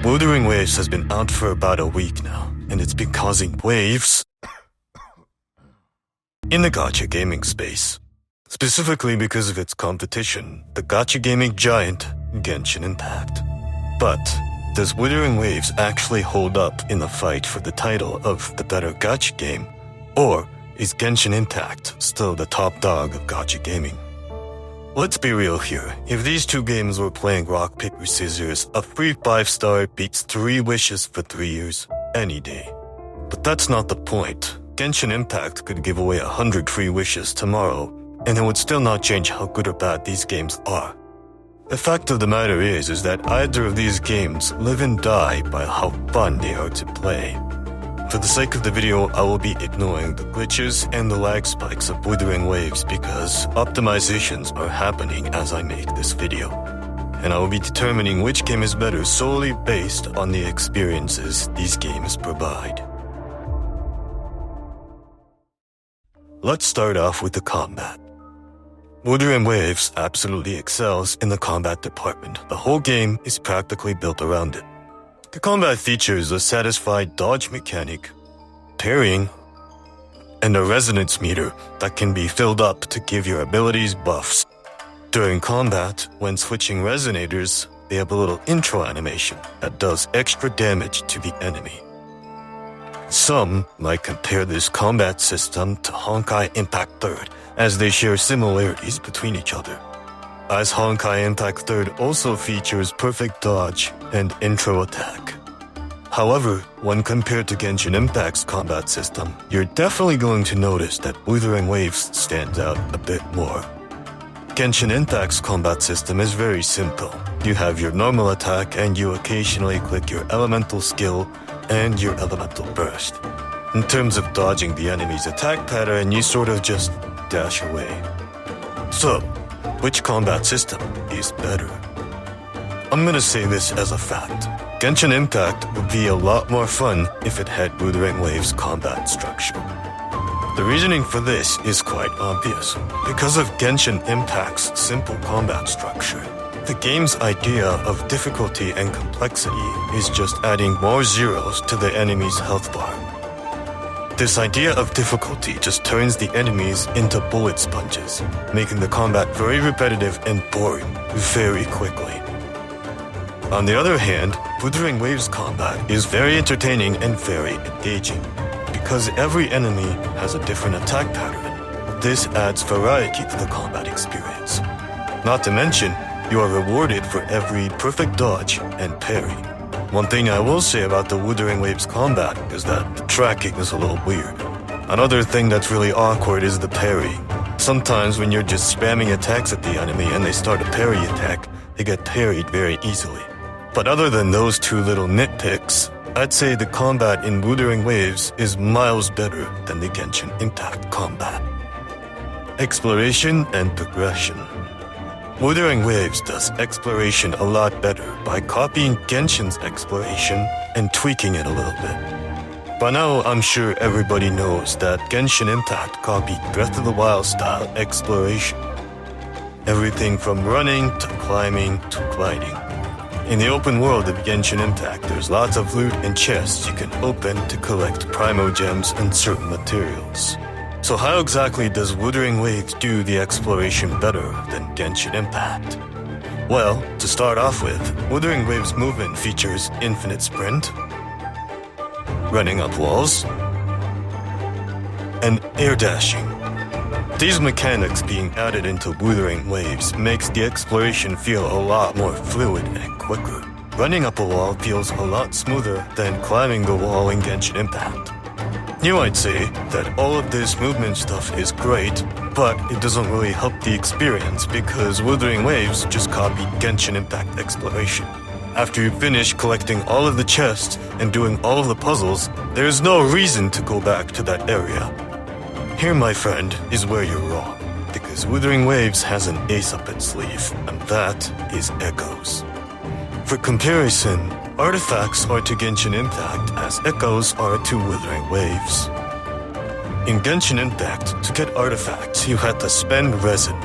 Wuthering Waves has been out for about a week now, and it's been causing waves in the gacha gaming space. Specifically because of its competition, the gacha gaming giant, Genshin Impact. But does Wuthering Waves actually hold up in the fight for the title of the better gacha game? Or is Genshin Impact still the top dog of gacha gaming? Let's be real here. If these two games were playing rock, paper, scissors, a free 5-star beats 3 wishes for 3 years any day. But that's not the point. Genshin Impact could give away 100 free wishes tomorrow, and it would still not change how good or bad these games are. The fact of the matter is that either of these games live and die by how fun they are to play. For the sake of the video, I will be ignoring the glitches and the lag spikes of Wuthering Waves because optimizations are happening as I make this video. And I will be determining which game is better solely based on the experiences these games provide. Let's start off with the combat. Wuthering Waves absolutely excels in the combat department. The whole game is practically built around it. The combat features a satisfied dodge mechanic, parrying, and a resonance meter that can be filled up to give your abilities buffs. During combat, when switching resonators, they have a little intro animation that does extra damage to the enemy. Some might compare this combat system to Honkai Impact 3rd, as they share similarities between each other. As Honkai Impact 3rd also features perfect dodge and intro attack. However, when compared to Genshin Impact's combat system, you're definitely going to notice that Wuthering Waves stands out a bit more. Genshin Impact's combat system is very simple. You have your normal attack and you occasionally click your elemental skill and your elemental burst. In terms of dodging the enemy's attack pattern, you sort of just dash away. So, which combat system is better? I'm gonna say this as a fact. Genshin Impact would be a lot more fun if it had Wuthering Waves' combat structure. The reasoning for this is quite obvious. Because of Genshin Impact's simple combat structure, the game's idea of difficulty and complexity is just adding more zeros to the enemy's health bar. This idea of difficulty just turns the enemies into bullet sponges, making the combat very repetitive and boring very quickly. On the other hand, Wuthering Waves combat is very entertaining and very engaging. Because every enemy has a different attack pattern, this adds variety to the combat experience. Not to mention, you are rewarded for every perfect dodge and parry. One thing I will say about the Wuthering Waves combat is that the tracking is a little weird. Another thing that's really awkward is the parry. Sometimes when you're just spamming attacks at the enemy and they start a parry attack, they get parried very easily. But other than those two little nitpicks, I'd say the combat in Wuthering Waves is miles better than the Genshin Impact combat. Exploration and progression. Wuthering Waves does exploration a lot better by copying Genshin's exploration and tweaking it a little bit. By now, I'm sure everybody knows that Genshin Impact copied Breath of the Wild style exploration. Everything from running to climbing to gliding. In the open world of Genshin Impact, there's lots of loot and chests you can open to collect primogems and certain materials. So how exactly does Wuthering Waves do the exploration better than Genshin Impact? Well, to start off with, Wuthering Waves movement features infinite sprint, running up walls, and air dashing. These mechanics being added into Wuthering Waves makes the exploration feel a lot more fluid and quicker. Running up a wall feels a lot smoother than climbing the wall in Genshin Impact. You might say that all of this movement stuff is great, but it doesn't really help the experience because Wuthering Waves just copied Genshin Impact exploration. After you finish collecting all of the chests and doing all of the puzzles, there's no reason to go back to that area. Here, my friend, is where you're wrong, because Wuthering Waves has an ace up its sleeve, and that is echoes. For comparison, artifacts are to Genshin Impact as echoes are to Wuthering Waves. In Genshin Impact, to get artifacts, you had to spend resin.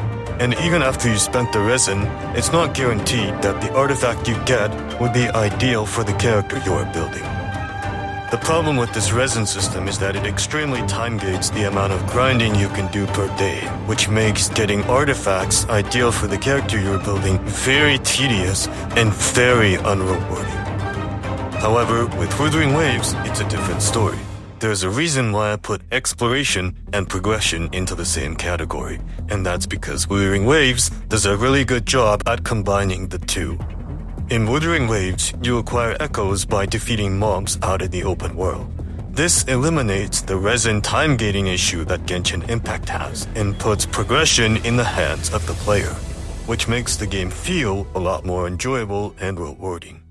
And even after you spent the resin, it's not guaranteed that the artifact you get would be ideal for the character you're building. The problem with this resin system is that it extremely time gates the amount of grinding you can do per day, which makes getting artifacts ideal for the character you're building very tedious and very unrewarding. However, with Wuthering Waves, it's a different story. There's a reason why I put exploration and progression into the same category, and that's because Wuthering Waves does a really good job at combining the two. In Wuthering Waves, you acquire echoes by defeating mobs out in the open world. This eliminates the resin time gating issue that Genshin Impact has and puts progression in the hands of the player, which makes the game feel a lot more enjoyable and rewarding.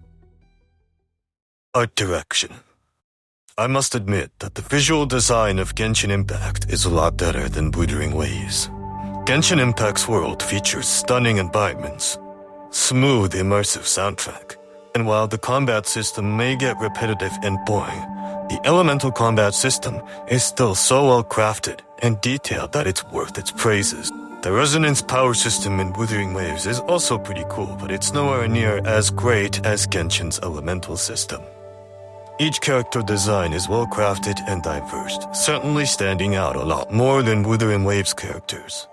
Art direction. I must admit that the visual design of Genshin Impact is a lot better than Wuthering Waves. Genshin Impact's world features stunning environments, smooth immersive soundtrack, and while the combat system may get repetitive and boring, the elemental combat system is still so well crafted and detailed that it's worth its praises. The resonance power system in Wuthering Waves is also pretty cool, but it's nowhere near as great as Genshin's elemental system. Each character design is well crafted and diverse, certainly standing out a lot more than Wuthering Waves characters.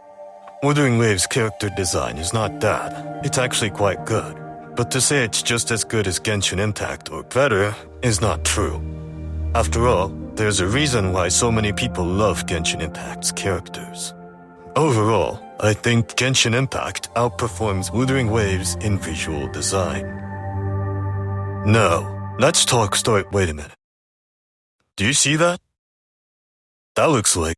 Wuthering Waves character design is not bad, it's actually quite good, but to say it's just as good as Genshin Impact or better is not true. After all, there's a reason why so many people love Genshin Impact's characters. Overall, I think Genshin Impact outperforms Wuthering Waves in visual design. Now, let's talk story. Wait a minute. Do you see that? That looks like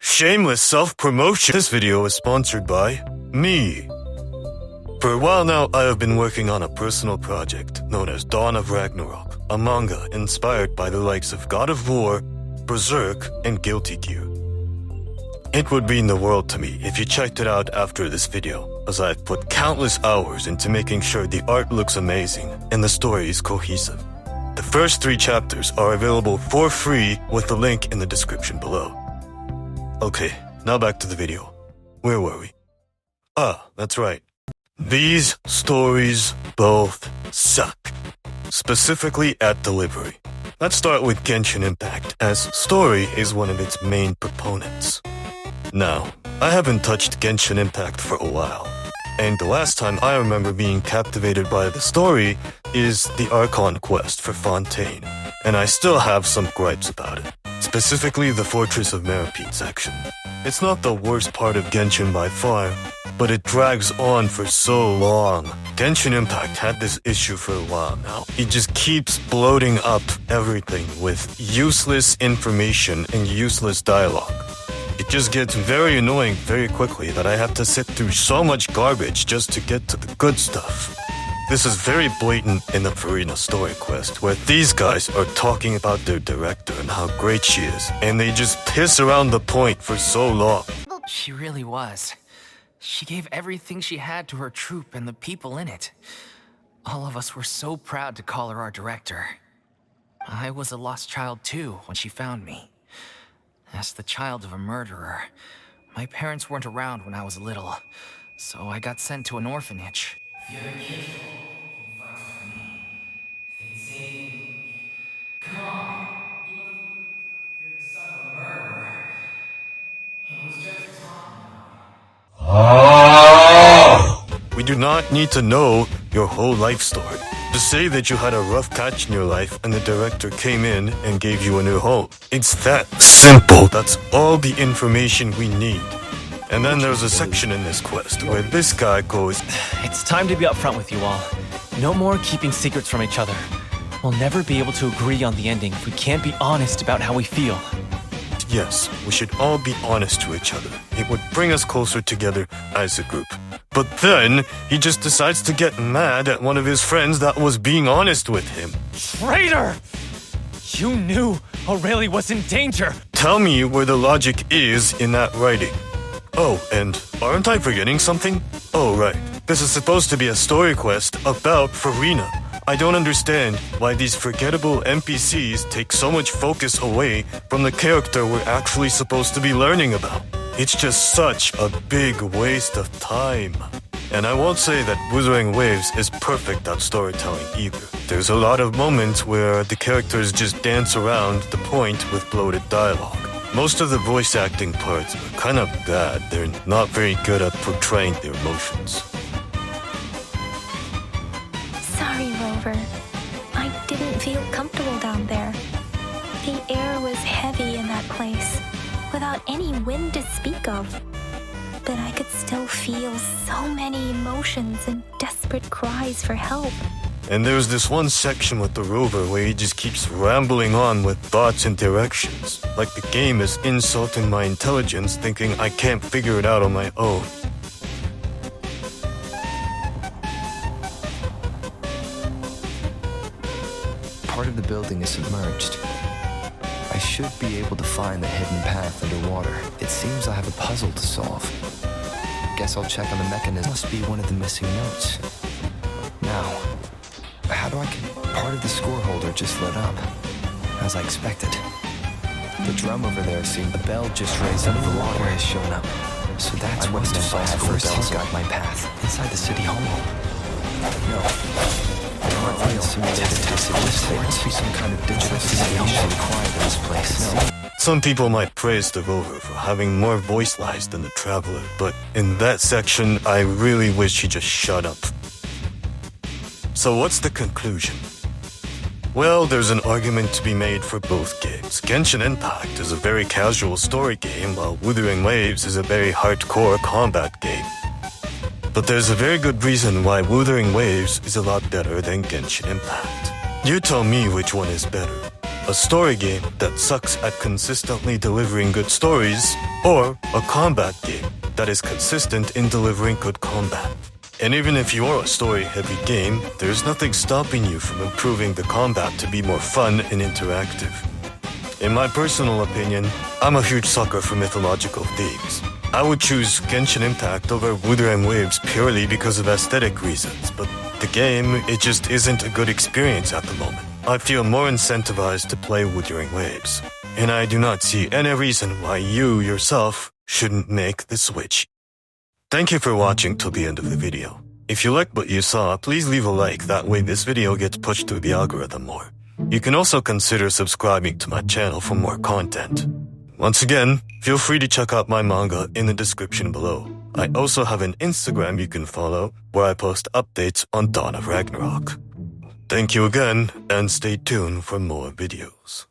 shameless self-promotion. This video is sponsored by me. For a while now, I have been working on a personal project known as Dawn of Ragnarok, a manga inspired by the likes of God of War, Berserk, and Guilty Gear. It would mean the world to me if you checked it out after this video, as I've put countless hours into making sure the art looks amazing and the story is cohesive. The first 3 chapters are available for free with the link in the description below. Okay, now back to the video. Where were we? Ah, that's right. These stories both suck. Specifically at delivery. Let's start with Genshin Impact, as story is one of its main proponents. Now, I haven't touched Genshin Impact for a while, and the last time I remember being captivated by the story is the Archon quest for Fontaine, and I still have some gripes about it, specifically the Fortress of Meropide section. It's not the worst part of Genshin by far, but it drags on for so long. Genshin Impact had this issue for a while now. It just keeps bloating up everything with useless information and useless dialogue. It just gets very annoying very quickly that I have to sit through so much garbage just to get to the good stuff. This is very blatant in the Farina story quest, where these guys are talking about their director and how great she is, and they just piss around the point for so long. She really was. She gave everything she had to her troupe and the people in it. All of us were so proud to call her our director. I was a lost child too when she found me. As the child of a murderer, my parents weren't around when I was little, so I got sent to an orphanage. The other kids can fight with me. They'd say things like, "Come on, you must be pretty tough if you're the son of a murderer." It was just a talking dog. We do not need to know your whole life story. Just say that you had a rough patch in your life and the director came in and gave you a new home. It's that simple. That's all the information we need. And then there's a section in this quest where this guy goes, "It's time to be upfront with you all. No more keeping secrets from each other. We'll never be able to agree on the ending if we can't be honest about how we feel." Yes, we should all be honest to each other. It would bring us closer together as a group. But then, he just decides to get mad at one of his friends that was being honest with him. Traitor! You knew Aurelie was in danger! Tell me where the logic is in that writing. Oh, and aren't I forgetting something? Oh, right. This is supposed to be a story quest about Farina. I don't understand why these forgettable NPCs take so much focus away from the character we're actually supposed to be learning about. It's just such a big waste of time. And I won't say that Wuthering Waves is perfect at storytelling either. There's a lot of moments where the characters just dance around the point with bloated dialogue. Most of the voice acting parts are kind of bad. They're not very good at portraying their emotions. Sorry, Rover. I didn't feel comfortable down there. The air was heavy in that place, without any wind to speak of. But I could still feel so many emotions and desperate cries for help. And there's this one section with the rover where he just keeps rambling on with thoughts and directions, like the game is insulting my intelligence, thinking I can't figure it out on my own. Part of the building is submerged. I should be able to find the hidden path underwater. It seems I have a puzzle to solve. Guess I'll check on the mechanism. Must be one of the missing notes. Now, how do I get part of the score holder just lit up? As I expected. The drum over there seemed the bell just raised out of the water has shown up. So that's what it's meant by the first bells guide my path. Inside the city hall. No. There aren't real simulated toxicities. There must be some kind of digital simulation required in this place. No. Some people might praise the rover for having more voice lines than the traveler, but in that section, I really wish he just shut up. So what's the conclusion? Well, there's an argument to be made for both games. Genshin Impact is a very casual story game, while Wuthering Waves is a very hardcore combat game. But there's a very good reason why Wuthering Waves is a lot better than Genshin Impact. You tell me which one is better. A story game that sucks at consistently delivering good stories, or a combat game that is consistent in delivering good combat. And even if you're a story-heavy game, there's nothing stopping you from improving the combat to be more fun and interactive. In my personal opinion, I'm a huge sucker for mythological themes. I would choose Genshin Impact over Wuthering Waves purely because of aesthetic reasons, but the game, it just isn't a good experience at the moment. I feel more incentivized to play Wuthering Waves, and I do not see any reason why you yourself shouldn't make the switch. Thank you for watching till the end of the video. If you liked what you saw, please leave a like, that way this video gets pushed through the algorithm more. You can also consider subscribing to my channel for more content. Once again, feel free to check out my manga in the description below. I also have an Instagram you can follow, where I post updates on Dawn of Ragnarok. Thank you again, and stay tuned for more videos.